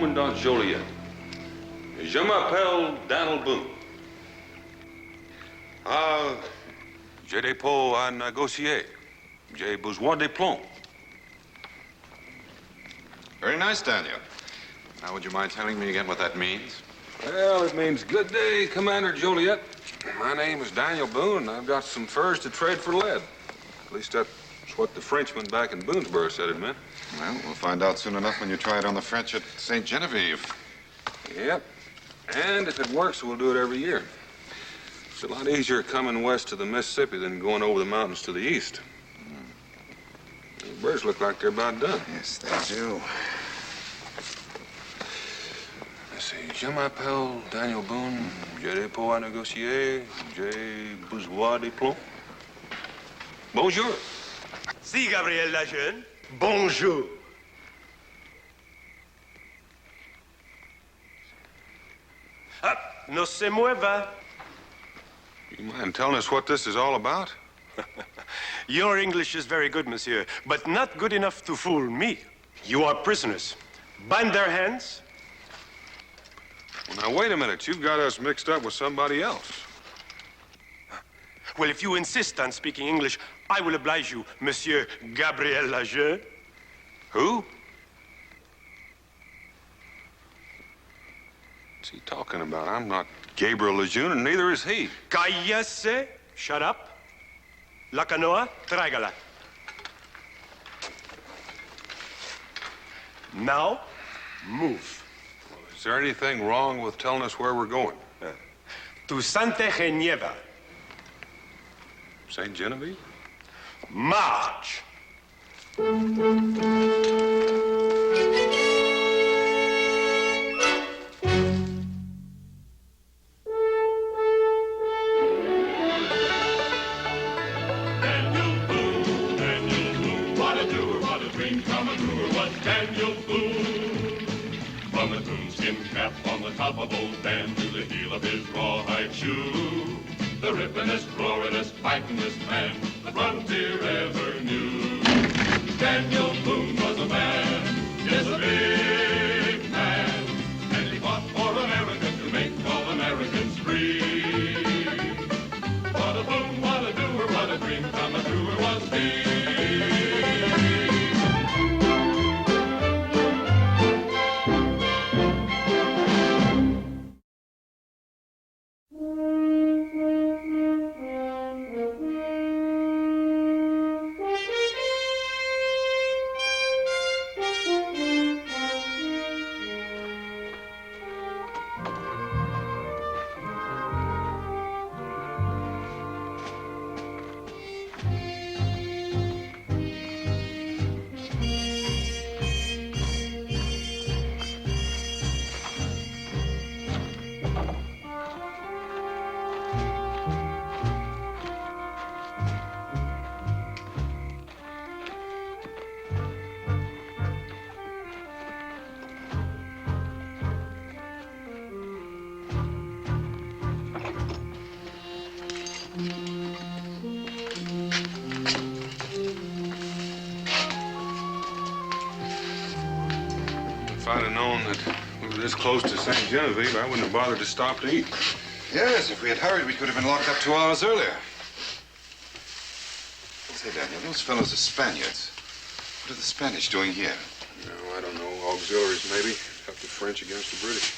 Commandant Joliet. Je m'appelle Daniel Boone. J'ai des pots à négocier. J'ai besoin de plomb. Very nice, Daniel. Now, would you mind telling me again what that means? Well, it means good day, Commander Joliet. My name is Daniel Boone, and I've got some furs to trade for lead. At least that's what the Frenchman back in Boonesboro said it meant. Well, we'll find out soon enough when you try it on the French at St. Genevieve. Yep. And if it works, we'll do it every year. It's a lot easier coming west to the Mississippi than going over the mountains to the east. The birds look like they're about done. Yes, they do. Let's see. Je m'appelle Daniel Boone. J'ai des pots à négocier. J'ai besoin de plomb. Bonjour. Si, Gabriel la jeune. Bonjour. Ah, no se mueva. You mind telling us what this is all about? Your English is very good, monsieur, but not good enough to fool me. You are prisoners. Bind their hands. Well, now, wait a minute. You've got us mixed up with somebody else. Well, if you insist on speaking English, I will oblige you, Monsieur Gabriel Lejeune. Who? What's he talking about? I'm not Gabriel Lejeune, and neither is he. Cállese. Shut up. La canoa, tráigala. Now, move. Is there anything wrong with telling us where we're going? To Santa Geneva. St. Genevieve? March. Top of old Dan to the heel of his rawhide shoe. The rippin'est, roaring'est, fighting'est man the frontier ever knew. Daniel Boone was a man, yes, a big man, and he fought for America to make all Americans free. What a Boone, what a doer, what a dream come a truer was he. If I'd have known that we were this close to St. Genevieve, I wouldn't have bothered to stop to eat. Yes, if we had hurried, we could have been locked up 2 hours earlier. Say, Daniel, those fellows are Spaniards. What are the Spanish doing here? No, I don't know. Auxiliaries, maybe. Help the French against the British.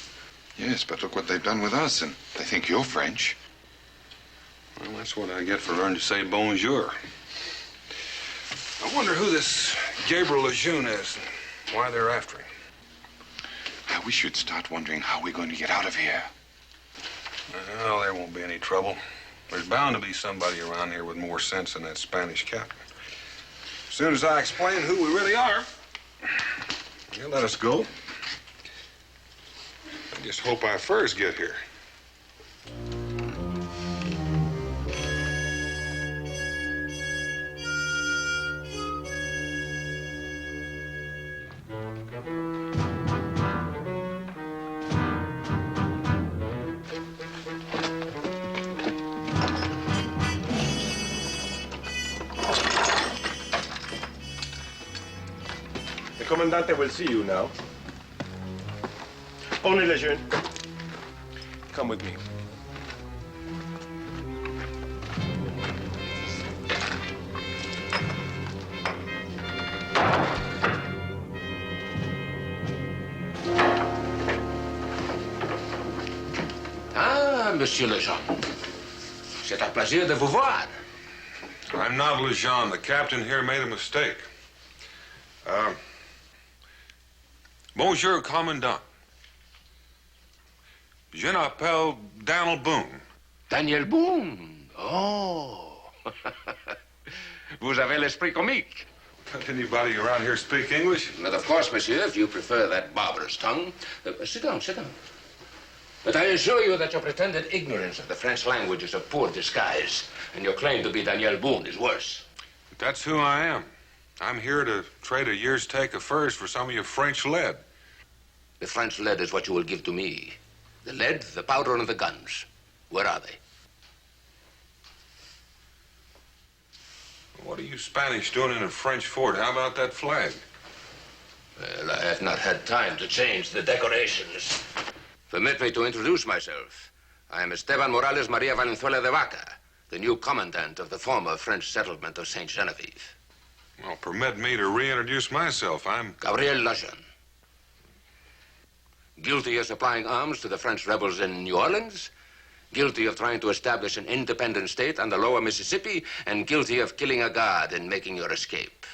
Yes, but look what they've done with us, and they think you're French. Well, that's what I get for learning to say bonjour. I wonder who this Gabriel Lejeune is and why they're after him. Now, we should start wondering how we're going to get out of here. Well, there won't be any trouble. There's bound to be somebody around here with more sense than that Spanish captain. As soon as I explain who we really are, he'll let us go. I just hope our furs get here. The Commandante will see you now. Only Lejeune. Come with me. Ah, Monsieur Lejeune. C'est un plaisir de vous voir. I'm not Lejeune. The captain here made a mistake. Bonjour, Commandant. Je m'appelle Daniel Boone. Daniel Boone. Oh. Vous avez l'esprit comique. Does anybody around here speak English? But of course, monsieur, if you prefer that barbarous tongue. Sit down, sit down. But I assure you that your pretended ignorance of the French language is a poor disguise, and your claim to be Daniel Boone is worse. But that's who I am. I'm here to trade a year's take of furs for some of your French lead. The French lead is what you will give to me. The lead, the powder, and the guns. Where are they? What are you Spanish doing in a French fort? How about that flag? Well, I have not had time to change the decorations. Permit me to introduce myself. I am Esteban Morales Maria Valenzuela de Vaca, the new commandant of the former French settlement of Saint Genevieve. Well, permit me to reintroduce myself. I'm Gabriel Lejeune. Guilty of supplying arms to the French rebels in New Orleans, guilty of trying to establish an independent state on the lower Mississippi, and guilty of killing a guard and making your escape.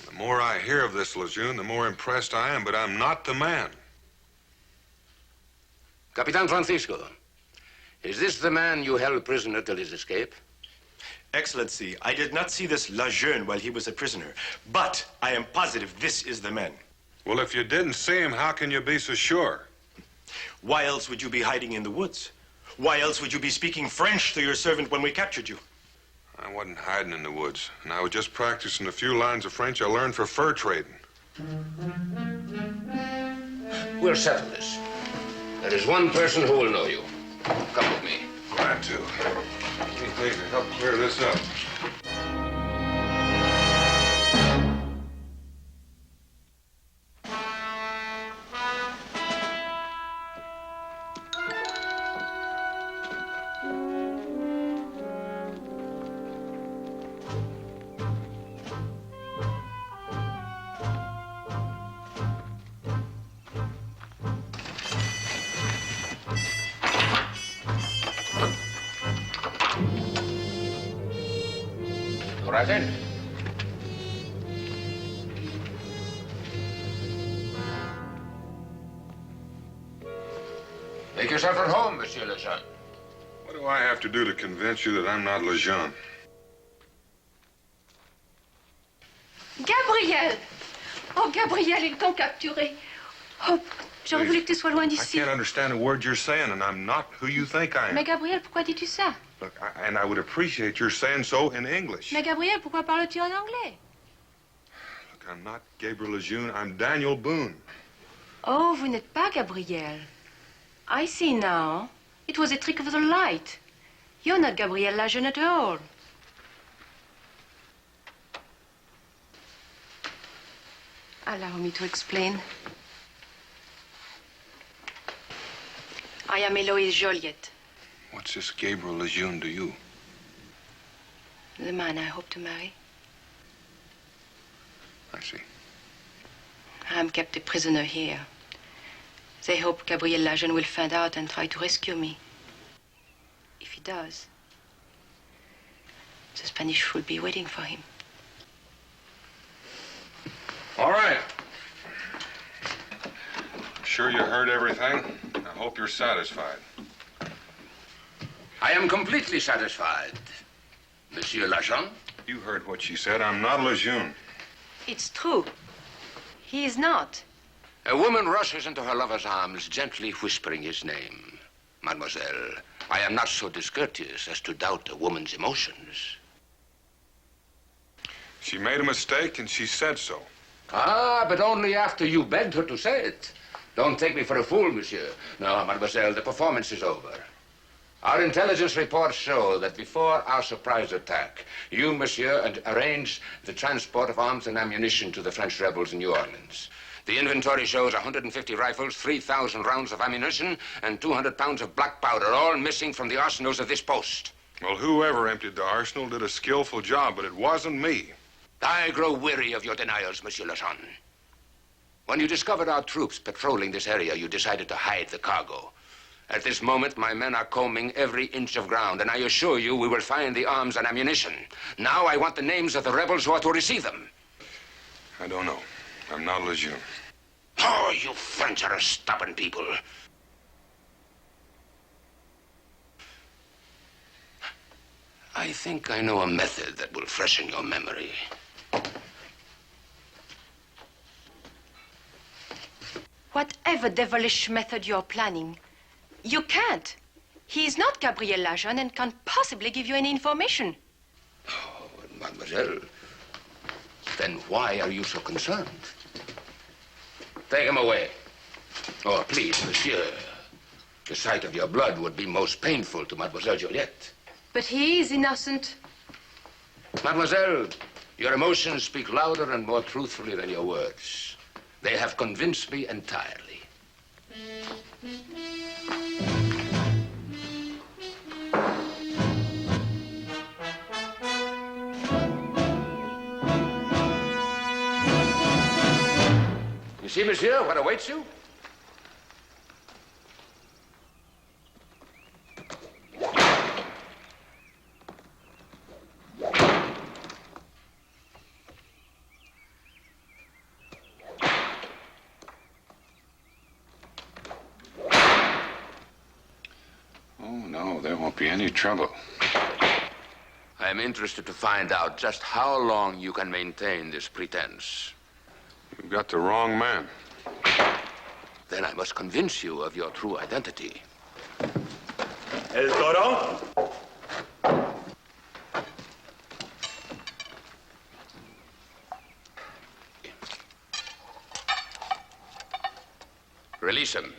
The more I hear of this, Lejeune, the more impressed I am, but I'm not the man. Capitan Francisco, is this the man you held prisoner till his escape? Excellency, I did not see this Lejeune while he was a prisoner, but I am positive this is the man. Well, if you didn't see him, how can you be so sure? Why else would you be hiding in the woods? Why else would you be speaking French to your servant when we captured you? I wasn't hiding in the woods, and I was just practicing a few lines of French I learned for fur trading. We'll settle this. There is one person who will know you. Come with me. Glad to. Anything to help clear this up. Right in. Make yourself at home, Monsieur Lejeune. What do I have to do to convince you that I'm not Lejeune? Gabriel! Oh, Gabriel, ils t'ont capturé. Oh, j'aurais voulu que tu sois loin I d'ici. can't understand a word you're saying, and I'm not who you think I am. Mais Gabriel, pourquoi dis-tu ça? Look, and I would appreciate your saying so in English. Mais Gabriel, pourquoi parles-tu en anglais? Look, I'm not Gabriel Lejeune. I'm Daniel Boone. Oh, vous n'êtes pas Gabriel. I see now. It was a trick of the light. You're not Gabriel Lejeune at all. Allow me to explain. I am Eloise Joliet, What's this Gabriel Lejeune to you? the man I hope to marry. I see. I am kept a prisoner here. They hope Gabriel Lejeune will find out and try to rescue me. If he does, the Spanish will be waiting for him. All right. Sure you heard everything? I hope you're satisfied. I am completely satisfied. Monsieur Lejeune? You heard what she said. I'm not Lejeune. It's true. He is not. A woman rushes into her lover's arms, gently whispering his name. Mademoiselle, I am not so discourteous as to doubt a woman's emotions. She made a mistake, and she said so. Ah, but only after you begged her to say it. Don't take me for a fool, monsieur. No, mademoiselle, the performance is over. Our intelligence reports show that before our surprise attack, you, monsieur, had arranged the transport of arms and ammunition to the French rebels in New Orleans. The inventory shows 150 rifles, 3,000 rounds of ammunition, and 200 pounds of black powder, all missing from the arsenals of this post. Well, whoever emptied the arsenal did a skillful job, but it wasn't me. I grow weary of your denials, Monsieur Lejeune. When you discovered our troops patrolling this area, you decided to hide the cargo. At this moment, my men are combing every inch of ground, and I assure you we will find the arms and ammunition. Now I want the names of the rebels who are to receive them. I don't know. I'm not Lejeune. Oh, you French are a stubborn people. I think I know a method that will freshen your memory. Whatever devilish method you're planning, you can't. He is not Gabriel Lejeune and can't possibly give you any information. Oh, mademoiselle, then why are you so concerned? Take him away. Oh, please, monsieur. The sight of your blood would be most painful to Mademoiselle Juliette. But he is innocent. Mademoiselle, your emotions speak louder and more truthfully than your words. They have convinced me entirely. You see, monsieur, what awaits you? Oh, no, there won't be any trouble. I am interested to find out just how long you can maintain this pretense. You've got the wrong man. Then I must convince you of your true identity. El Toro? Release him.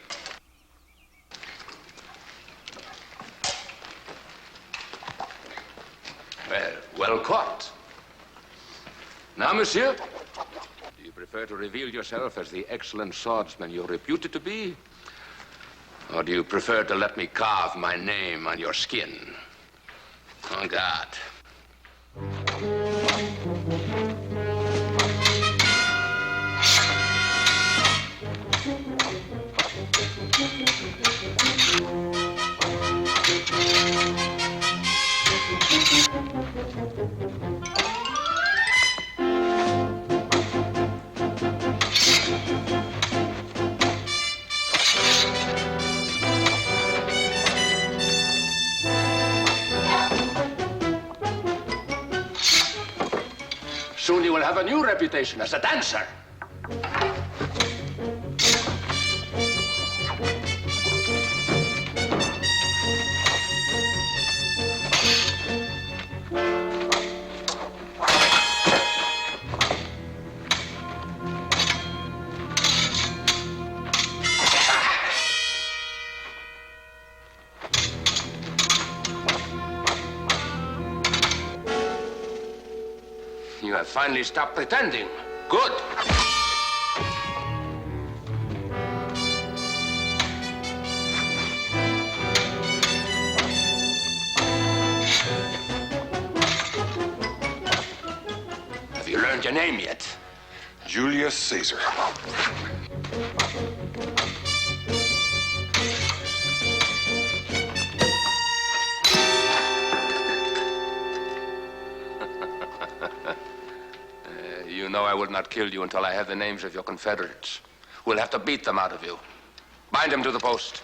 Well caught. Now, monsieur, do you prefer to reveal yourself as the excellent swordsman you're reputed to be? Or do you prefer to let me carve my name on your skin? En garde. Soon you will have a new reputation as a dancer. You have finally stopped pretending. Good. Have you learned your name yet? Julius Caesar. You know I would not kill you until I have the names of your Confederates. We'll have to beat them out of you. Bind him to the post.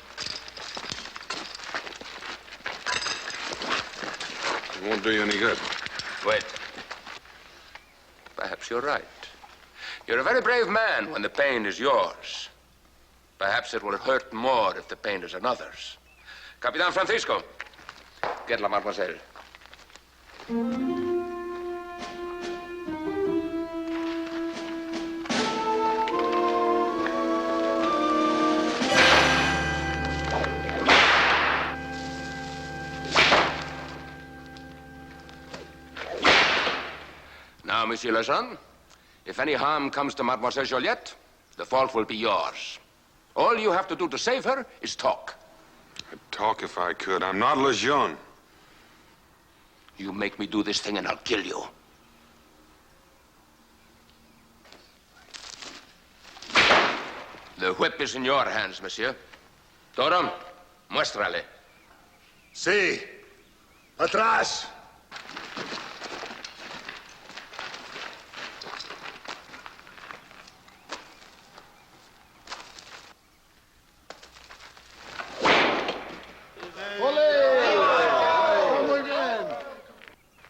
It won't do you any good. Wait. Perhaps you're right. You're a very brave man when the pain is yours. Perhaps it will hurt more if the pain is another's. Capitan Francisco, get la mademoiselle. Now, Monsieur Lejeune, if any harm comes to Mademoiselle Juliette, the fault will be yours. All you have to do to save her is talk. I'd talk if I could. I'm not Lejeune. You make me do this thing and I'll kill you. The whip is in your hands, monsieur. Toro, muéstrale. Sí. Atrás.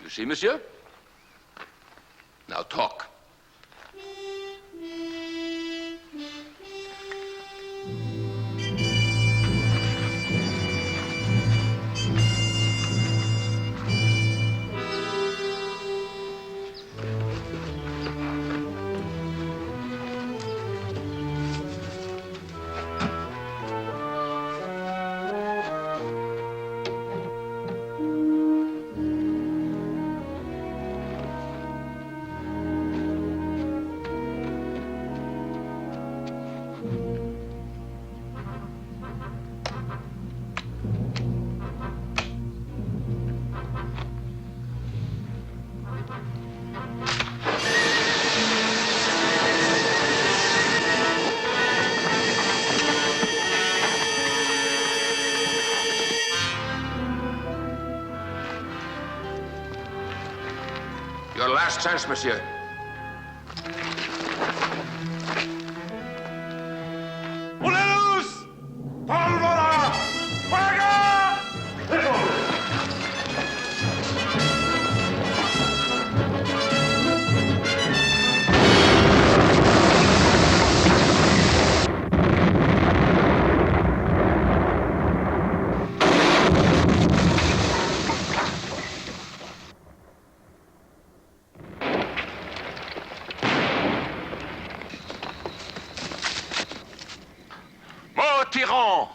You see, monsieur? Now talk. Your last chance, monsieur. ¡Boleros! ¡Pólvora! ¡Fuego! Mort tyran!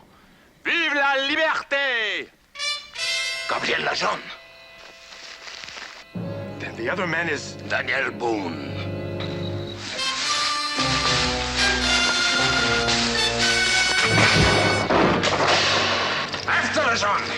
Vive la liberté! Gabriel Lejeune. Then the other man is... Daniel Boone. After Lejeune!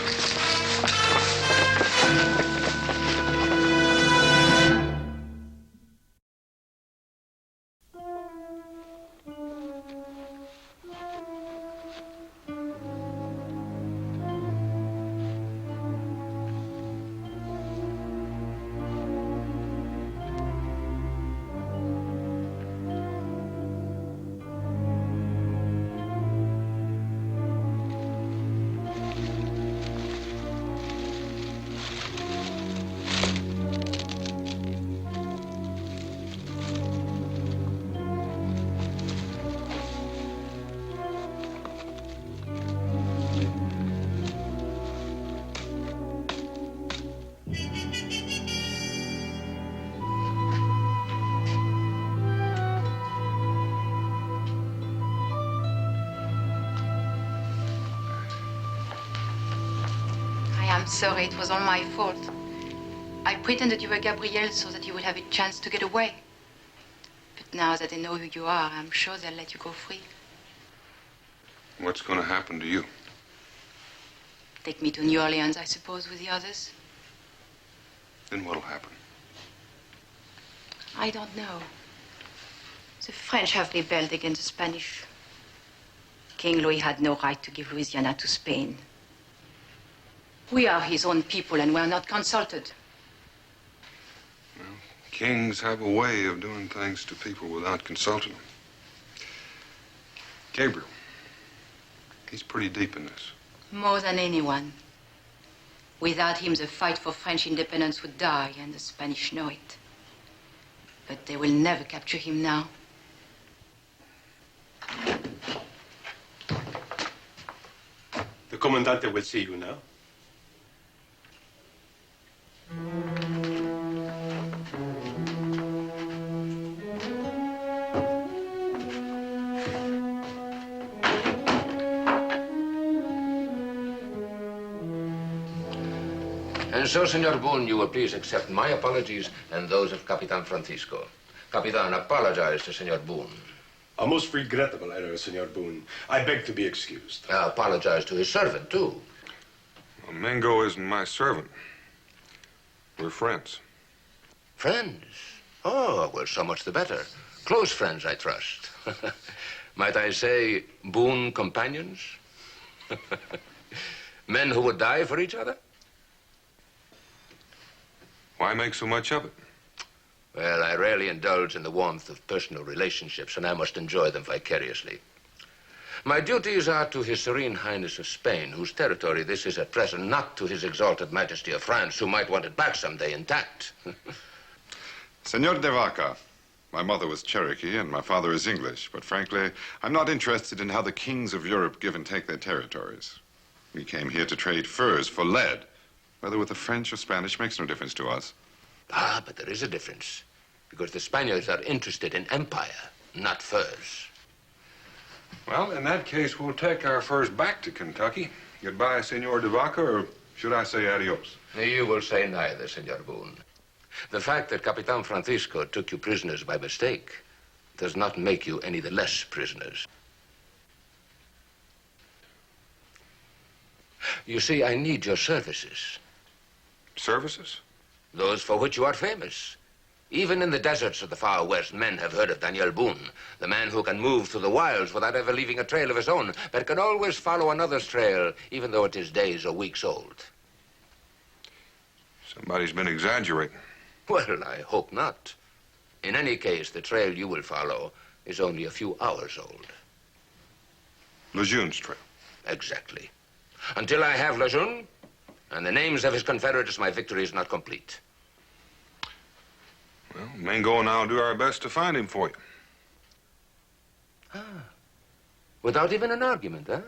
I'm sorry, it was all my fault. I pretended you were Gabriel so that you would have a chance to get away. But now that they know who you are, I'm sure they'll let you go free. What's going to happen to you? Take me to New Orleans, I suppose, with the others. Then what'll happen? I don't know. The French have rebelled against the Spanish. King Louis had no right to give Louisiana to Spain. We are his own people, and we're not consulted. Well, kings have a way of doing things to people without consulting them. Gabriel, he's pretty deep in this. More than anyone. Without him, the fight for French independence would die, and the Spanish know it. But they will never capture him now. The Commandante will see you now. And so, Senor Boone, you will please accept my apologies and those of Capitan Francisco. Capitan, apologize to Senor Boone. A most regrettable error, Senor Boone. I beg to be excused. I apologize to his servant, too. Well, Mingo isn't my servant. We're friends. Friends? Oh, well, so much the better. Close friends, I trust. Might I say, boon companions? Men who would die for each other? Why make so much of it? Well, I rarely indulge in the warmth of personal relationships, and I must enjoy them vicariously. My duties are to His Serene Highness of Spain, whose territory this is at present, not to His Exalted Majesty of France, who might want it back someday intact. Senor de Vaca, my mother was Cherokee and my father is English, but frankly, I'm not interested in how the kings of Europe give and take their territories. We came here to trade furs for lead. Whether with the French or Spanish makes no difference to us. Ah, but there is a difference, because the Spaniards are interested in empire, not furs. Well, in that case, we'll take our furs back to Kentucky. Goodbye, Senor de Vaca, or should I say adios? You will say neither, Senor Boone. The fact that Capitan Francisco took you prisoners by mistake does not make you any the less prisoners. You see, I need your services. Services? Those for which you are famous. Even in the deserts of the far west, men have heard of Daniel Boone, the man who can move through the wilds without ever leaving a trail of his own, but can always follow another's trail, even though it is days or weeks old. Somebody's been exaggerating. Well, I hope not. In any case, the trail you will follow is only a few hours old. Lejeune's trail. Exactly. Until I have Lejeune and the names of his confederates, my victory is not complete. Well, Mingo and I'll do our best to find him for you. Without even an argument, huh?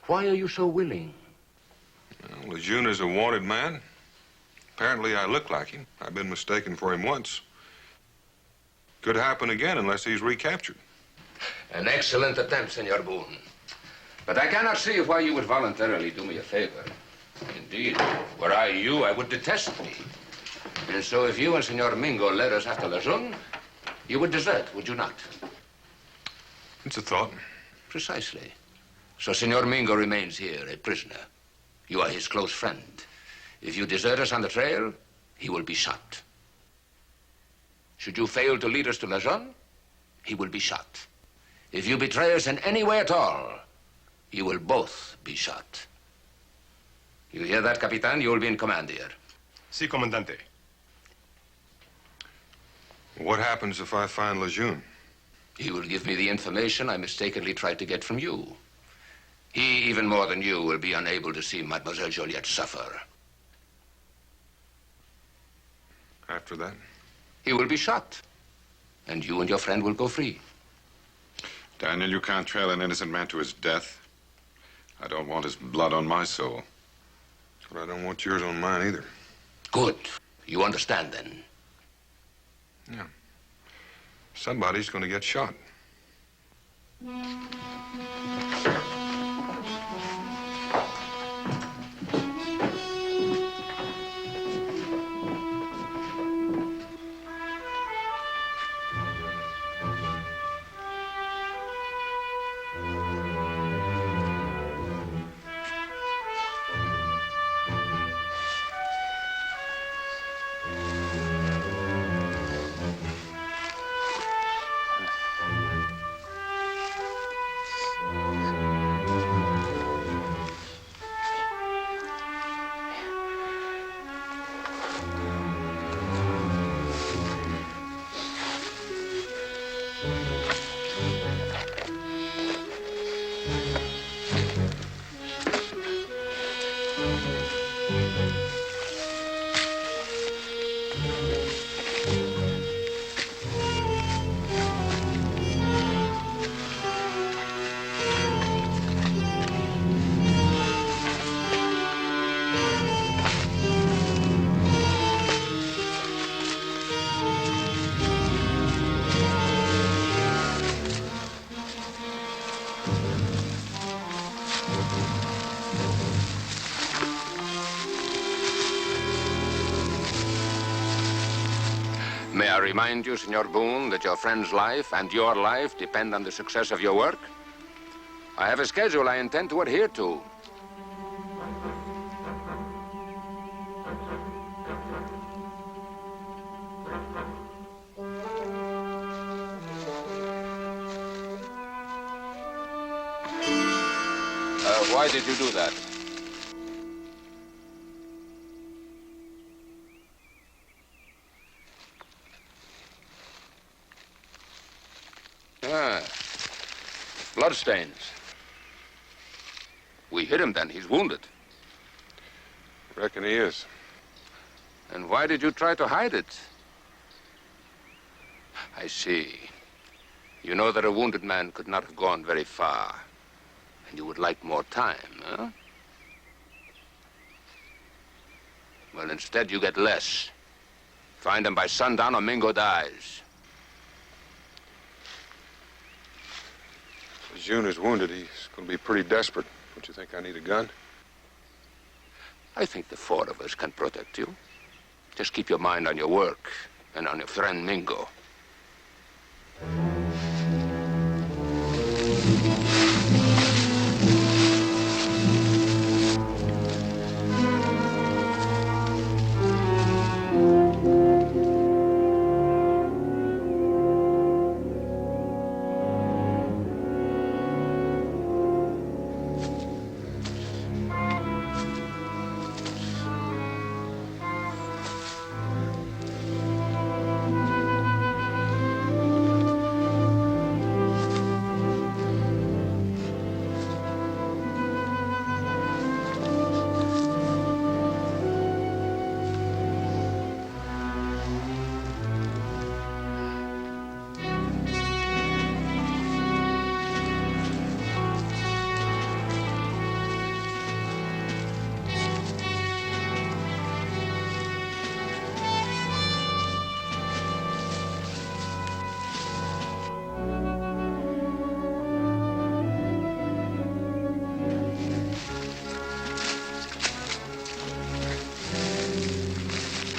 Why are you so willing? Well, Lejeune is a wanted man. Apparently, I look like him. I've been mistaken for him once. Could happen again unless he's recaptured. An excellent attempt, Senor Boone. But I cannot see why you would voluntarily do me a favor. Indeed, were I you, I would detest me. And so if you and Senor Mingo led us after Lejeune, you would desert, would you not? It's a thought. Precisely. So Senor Mingo remains here, a prisoner. You are his close friend. If you desert us on the trail, he will be shot. Should you fail to lead us to Lejeune, he will be shot. If you betray us in any way at all, you will both be shot. You hear that, Capitan? You will be in command here. Si, Comandante. What happens if I find Lejeune? He will give me the information I mistakenly tried to get from you. He, even more than you, will be unable to see Mademoiselle Joliette suffer. After that? He will be shot, and you and your friend will go free. Daniel, you can't trail an innocent man to his death. I don't want his blood on my soul. But I don't want yours on mine either. Good. You understand, then? Yeah. Somebody's going to get shot. May I remind you, Senor Boone, that your friend's life and your life depend on the success of your work? I have a schedule I intend to adhere to. Why did you do that? Ah, bloodstains. We hit him then. He's wounded. Reckon he is. And why did you try to hide it? I see. You know that a wounded man could not have gone very far. And you would like more time, huh? Well, instead you get less. Find him by sundown or Mingo dies. If June is wounded, he's going to be pretty desperate. Don't you think I need a gun? I think the four of us can protect you. Just keep your mind on your work and on your friend Mingo.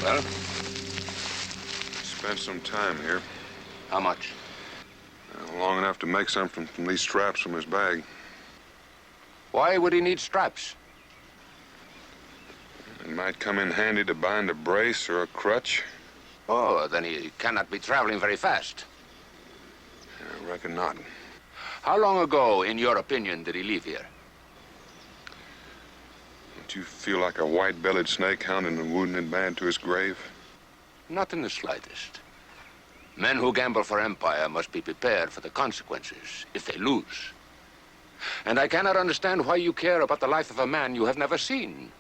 Well, Spent some time here. how much? Long enough to make something from these straps from his bag. Why would he need straps? It might come in handy to bind a brace or a crutch. Oh, then he cannot be traveling very fast. I reckon not. How long ago, in your opinion, did he leave here? Don't you feel like a white-bellied snake hounding a wounded man to his grave? Not in the slightest. Men who gamble for empire must be prepared for the consequences if they lose. And I cannot understand why you care about the life of a man you have never seen.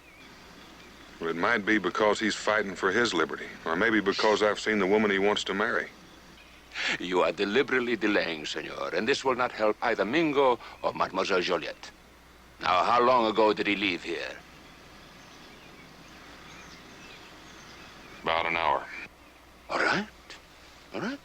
Well, it might be because he's fighting for his liberty, or maybe because I've seen the woman he wants to marry. You are deliberately delaying, senor, and this will not help either Mingo or Mademoiselle Joliette. Now, how long ago did he leave here? About an hour. All right. All right.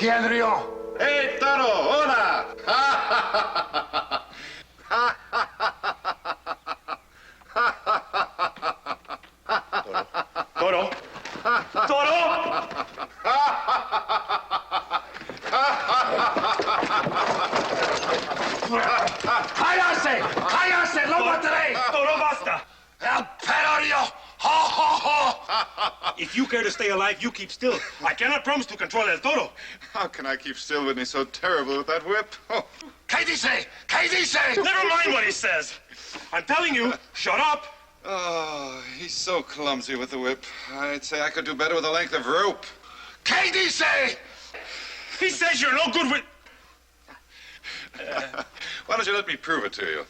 Gabriel. Hey, Toro, hola! Toro? Toro! ¡Cállase! ¡Cállase! ¡Lo mataré! Toro, basta! ¡El perorio! ¡Ho, ho, ho! If you care to stay alive, you keep still. I cannot promise to control El Toro. How can I keep still when he's so terrible with that whip? Oh. ¿Qué dice? ¿Qué dice? Never mind what he says. I'm telling you, shut up. Oh, he's so clumsy with the whip. I'd say I could do better with a length of rope. ¿Qué dice? He says you're no good with... Why don't you let me prove it to you?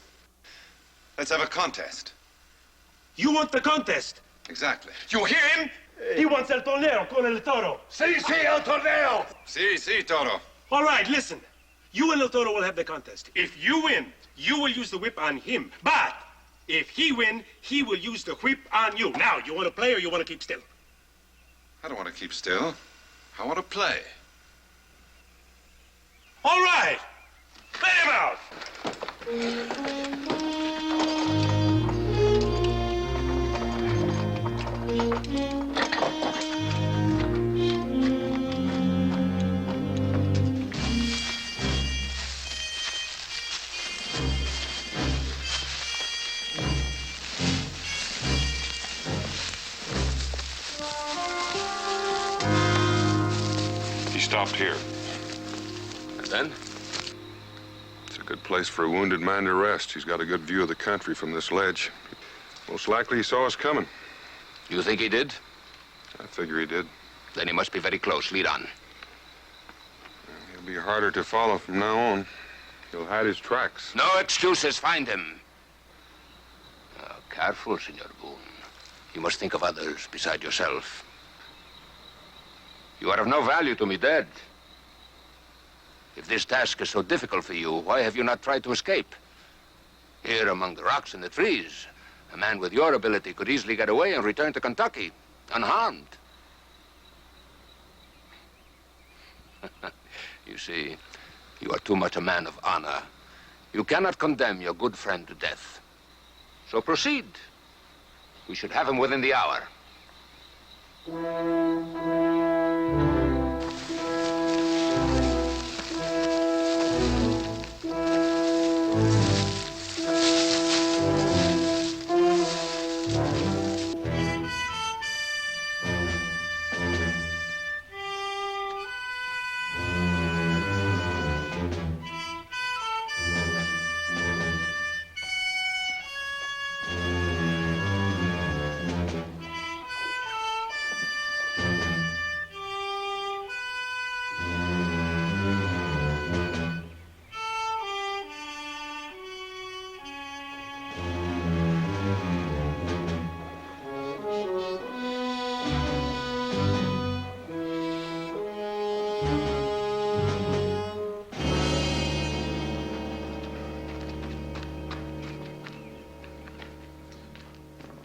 Let's have a contest. You want the contest. Exactly. You hear him? He wants El Torneo con El Toro. Sí, sí, el torneo. Si, Toro. All right, listen. You and El Toro will have the contest. If you win, you will use the whip on him. But if he win, he will use the whip on you. Now, you want to play or you want to keep still? I don't want to keep still. I want to play. All right. Let him out. He stopped here. And then? It's a good place for a wounded man to rest. He's got a good view of the country from this ledge. Most likely he saw us coming. You think he did? I figure he did. Then he must be very close. Lead on. He'll be harder to follow from now on. He'll hide his tracks. No excuses. Find him. Oh, careful, Senor Boone. You must think of others beside yourself. You are of no value to me dead. If this task is so difficult for you, why have you not tried to escape? Here among the rocks and the trees, a man with your ability could easily get away and return to Kentucky, unharmed. You see, you are too much a man of honor. You cannot condemn your good friend to death. So proceed. We should have him within the hour.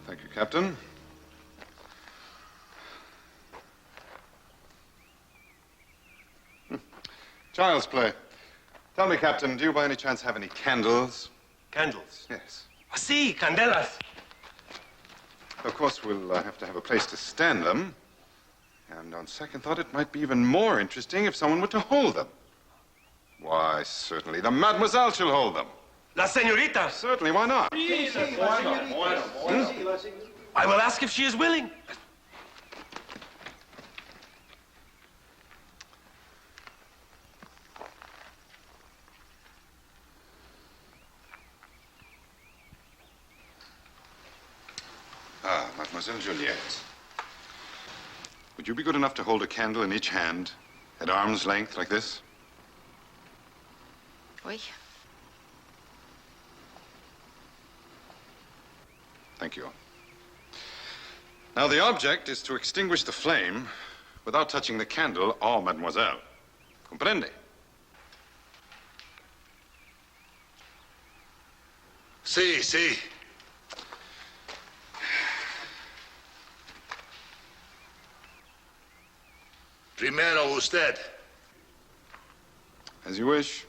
Thank you, Captain. Child's play. Tell me, Captain, do you by any chance have any candles? Candles. Yes. Ah, sí, candelas. Of course, we'll have to have a place to stand them. And on second thought, it might be even more interesting if someone were to hold them. Why, certainly, the Mademoiselle shall hold them. La señorita. Certainly, why not? I will ask if she is willing. Ah, Mademoiselle Juliette. Would you be good enough to hold a candle in each hand, at arm's length, like this? Oui. Thank you. Now, the object is to extinguish the flame without touching the candle or Mademoiselle. Comprende? Sí, sí. Primero usted. As you wish.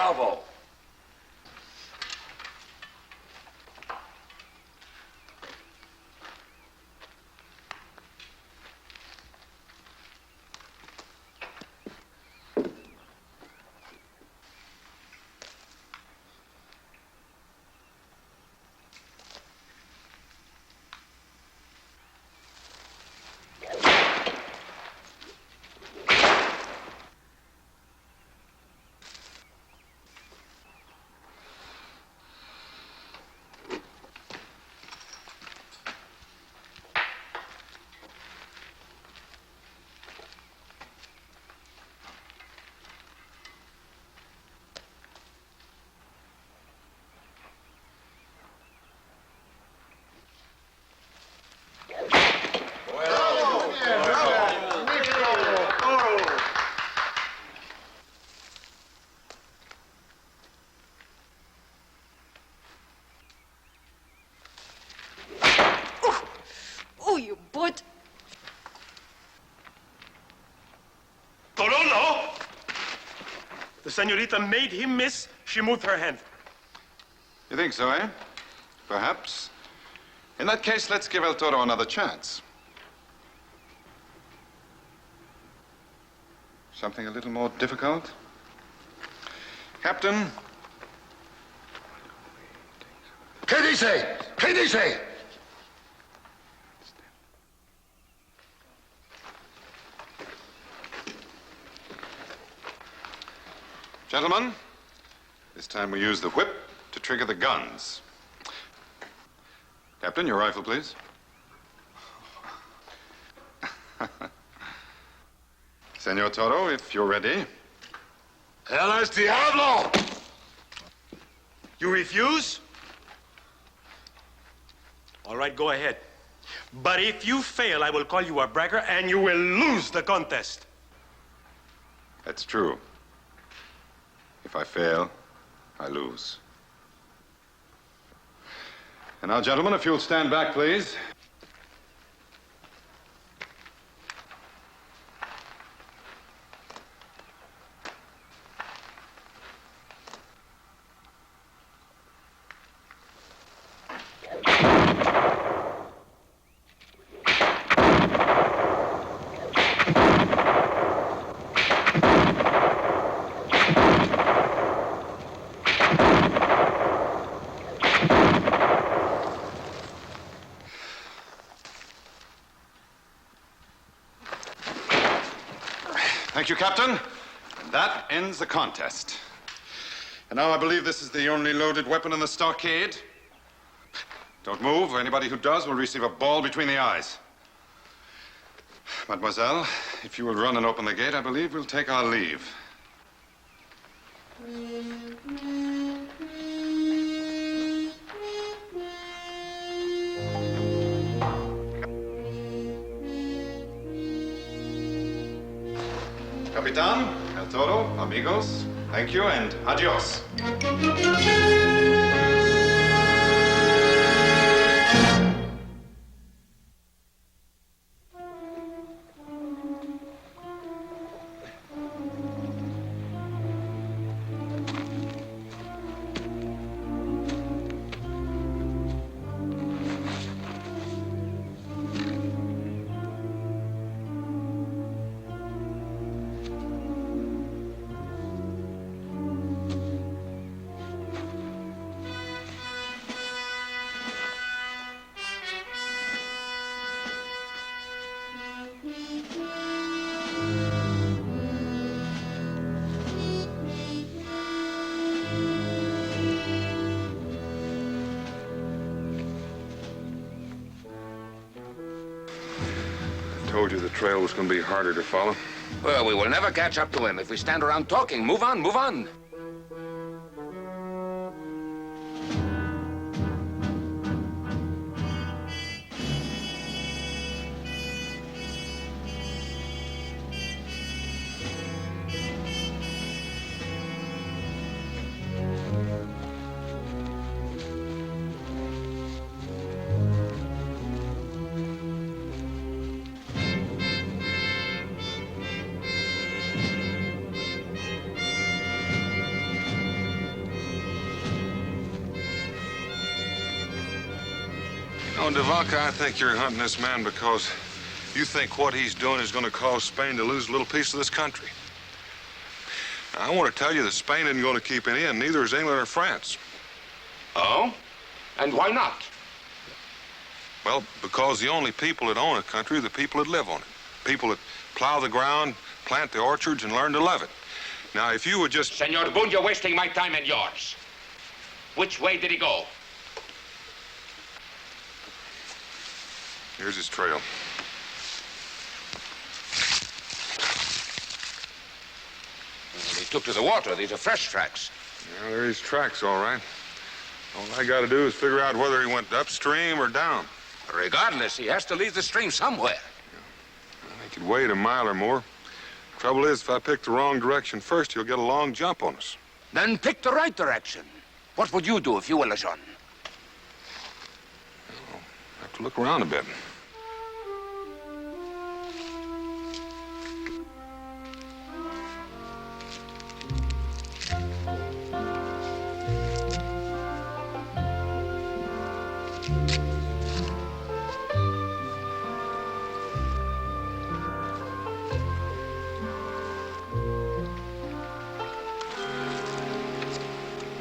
Bravo. Oh, you brute! Toro, no! The senorita made him miss. She moved her hand. You think so, eh? Perhaps. In that case, let's give El Toro another chance. Something a little more difficult? Captain? ¿Qué dice? ¿Qué dice? Gentlemen, this time we use the whip to trigger the guns. Captain, your rifle, please. Senor Toro, if you're ready. ¡El es diablo! You refuse? All right, go ahead. But if you fail, I will call you a bragger and you will lose the contest. That's true. If I fail, I lose. And now, gentlemen, if you'll stand back, please. Thank you, Captain. And that ends the contest. And now I believe this is the only loaded weapon in the stockade. Don't move, or anybody who does will receive a ball between the eyes. Mademoiselle, if you will run and open the gate, I believe we'll take our leave. Capitan, El Toro, amigos, thank you and adios. told you the trail was going to be harder to follow. Well, we will never catch up to him if we stand around talking. Move on, move on. You know, Devanka, I think you're hunting this man because you think what he's doing is going to cause Spain to lose a little piece of this country. Now, I want to tell you that Spain isn't going to keep any in, neither is England or France. Oh? And why not? Well, because the only people that own a country are the people that live on it. People that plow the ground, plant the orchards, and learn to love it. Now, if you would just... Senor Boone, you're wasting my time and yours. Which way did he go? Here's his trail. Well, he took to the water. These are fresh tracks. Yeah, there are his tracks, all right. All I got to do is figure out whether he went upstream or down. Regardless, he has to leave the stream somewhere. He could wait a mile or more. Trouble is, if I pick the wrong direction first, he'll get a long jump on us. Then pick the right direction. What would you do if you were Lejeune? Have to look around a bit.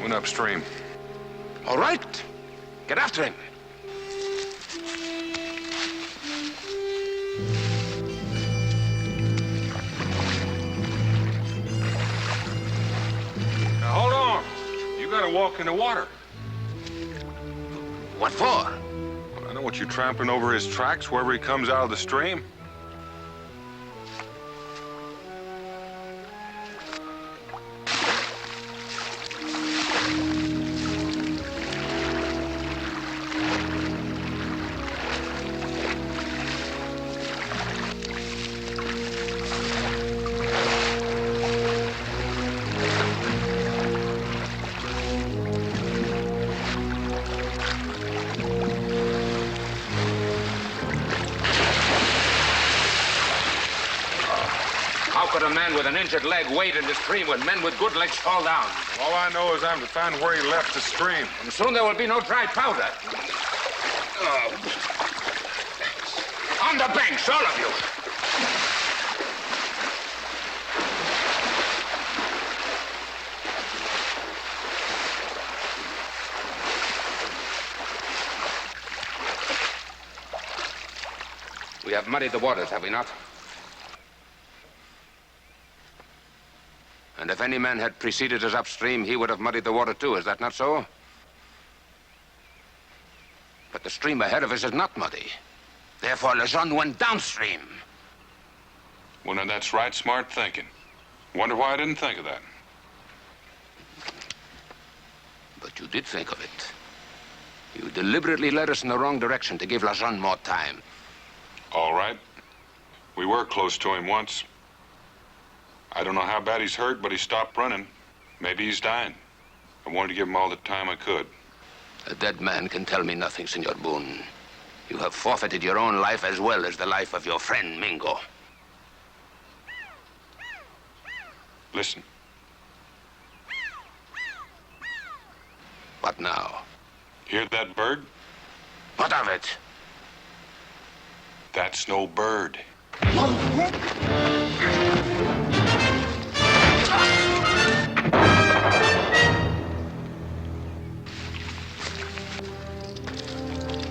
Went upstream. All right. Get after him. Now, hold on. You gotta walk in the water. What for? Well, I don't want you trampling over his tracks wherever he comes out of the stream. How could a man with an injured leg wade in the stream when men with good legs fall down? All I know is I'm to find where he left the stream. And soon there will be no dry powder. On the banks, all of you. We have muddied the waters, have we not? And if any man had preceded us upstream, he would have muddied the water too. Is that not so? But the stream ahead of us is not muddy. Therefore, Lejeune went downstream. Well, now that's right, smart thinking. Wonder why I didn't think of that. But you did think of it. You deliberately led us in the wrong direction to give Lejeune more time. All right. We were close to him once. I don't know how bad he's hurt, but he stopped running. Maybe he's dying. I wanted to give him all the time I could. A dead man can tell me nothing, Senor Boone. You have forfeited your own life as well as the life of your friend Mingo. Listen. What now? Hear that bird? What of it? That's no bird.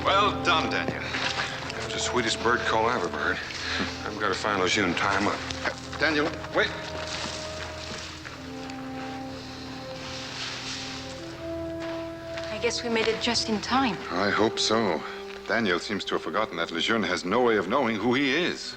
Well done, Daniel. That's the sweetest bird call I ever heard. I've got to find Lejeune and tie him up. Daniel, wait. I guess we made it just in time. I hope so. Daniel seems to have forgotten that Lejeune has no way of knowing who he is.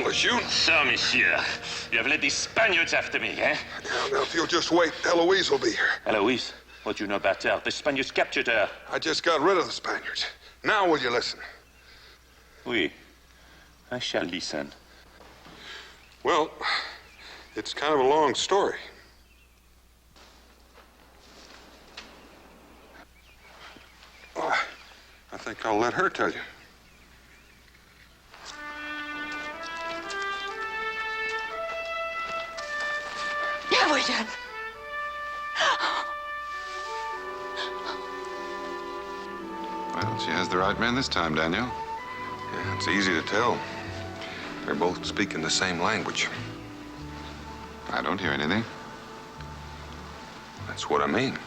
English, you. So, monsieur, you have led these Spaniards after me, eh? Now, if you'll just wait, Eloise will be here. Eloise, what do you know about her? The Spaniards captured her. I just got rid of the Spaniards. Now will you listen? Oui, I shall listen. Well, it's kind of a long story. Oh, I think I'll let her tell you. Gabriel! Well, she has the right man this time, Daniel. Yeah, it's easy to tell. They're both speaking the same language. I don't hear anything. That's what I mean.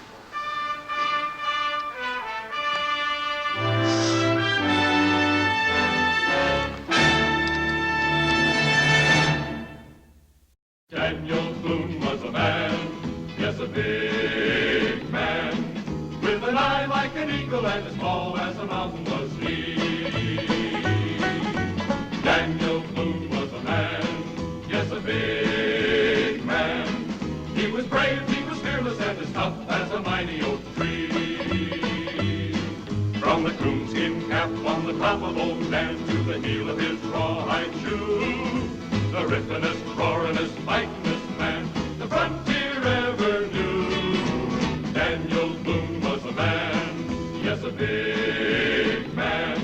Daniel Boone was a man, yes, a big man, with an eye like an eagle and as tall as a mountain was he. Daniel Boone was a man, yes, a big man. He was brave, he was fearless, and as tough as a mighty oak tree. From the coonskin cap on the top of old Dan to the heel of his rawhide shoe, the rippenest, roaringest, fightingest man the frontier ever knew. Daniel Boone was a man, yes, a big man,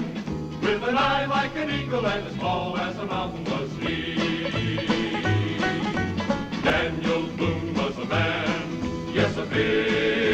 with an eye like an eagle and as tall as a mountain was he. Daniel Boone was a man, yes, a big